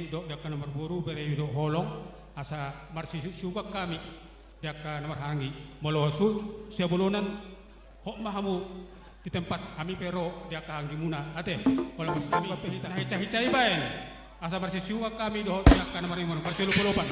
kami do dia nomor buru bere do holong asa marsi suka kami dia nomor hangi molo su sebulunan kok mahamu di tempat kami pero dia hangi muna ate kalau marsi kami pehita hicai baen asa marsi suka kami do dia nomor marsi lupa-lupan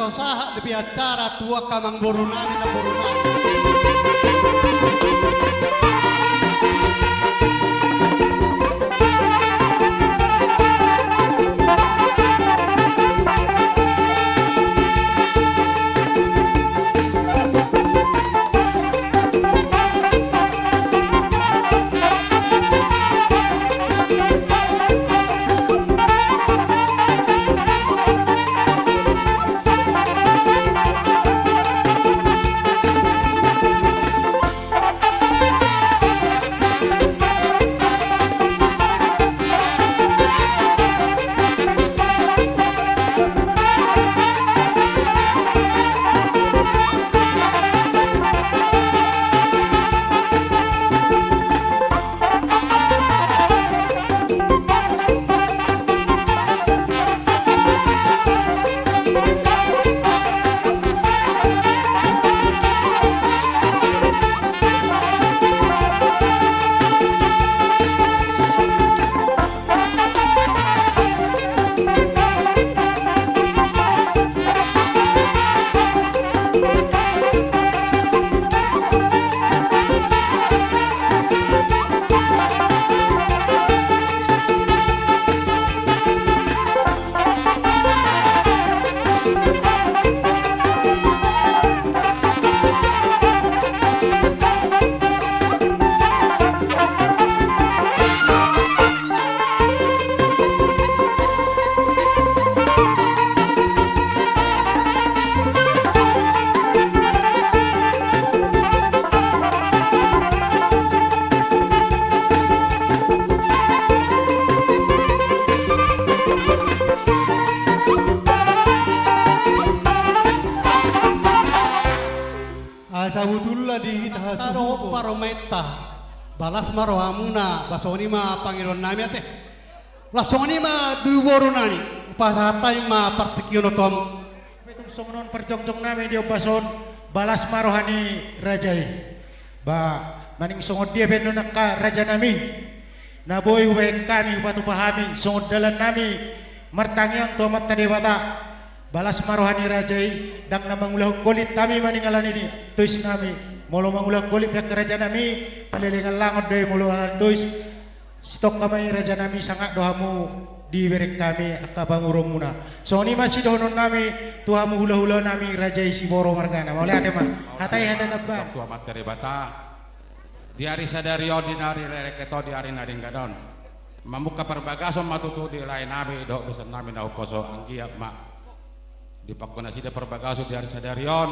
sosaha di acara tua kamang borunami na borunami. Sabutullah di taro parometa balas marohamuna basoni ma Panginoon nami ate lasoni ma duworunani pasatai ma partikiono tom itong songnon perjong-jong nami dia bason balas marohani rajai ba maning songod dia beno nakka raja nami na boy uwe kami upatu pahami songod dalan nami martangyang tomat tadewata balas marohani rajai dang na mangulah kulit kami maningalan ini tuis nami molo mangulah kulit pihak raja nami palilingan langot doy molo alan tuis stok kami raja nami sangat dohamu di berek kami akabangurong muna so ni masih dohonon nami tuhamu hula-hula nami rajai si boro margana mau lihat ma hatai hatai tabban tua materi bata di hari sadari ordinari reketo di hari nading gadon membuka perbagasan matutu di lain nabi dok bisa nami na uposo anggiak mak di pakona sida perbagaso di hari sadarion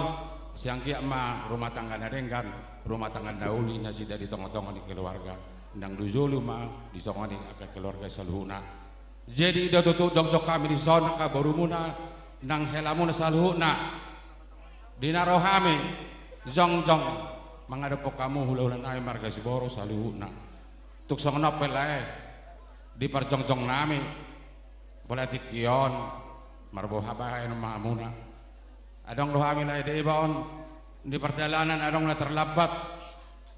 siang kia ma rumah tangga nadenggan rumah tangga dauli na sida di tongong-tongong di keluarga ndang duzulu ma di songoni ke keluarga saluhuna jadi ida tutu dongcok kami di sona ka borumuna nang helamuna saluhuna dina rohami jongjong mangadepok kamu hula-hula nai marga siboro saluhuna tuk songno pelae di parjong-jong nami boleh tikion marbo habahay ng mamuna adong rohami na idebaon di perdalanan adong na terlabat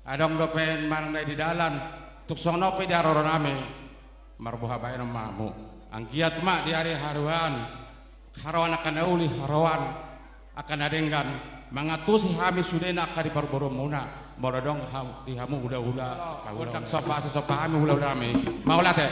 adong dopen manang na di dalan tuksong nopi di aroro nami marbo habahay ng mamu ang giat ma di hari haruan harawan akan nauli harawan akan adenggan mangatusi hami sudah nak di parboro muna morodong di hamu hula-hula kawudang sopa hami hula-hula nami maulat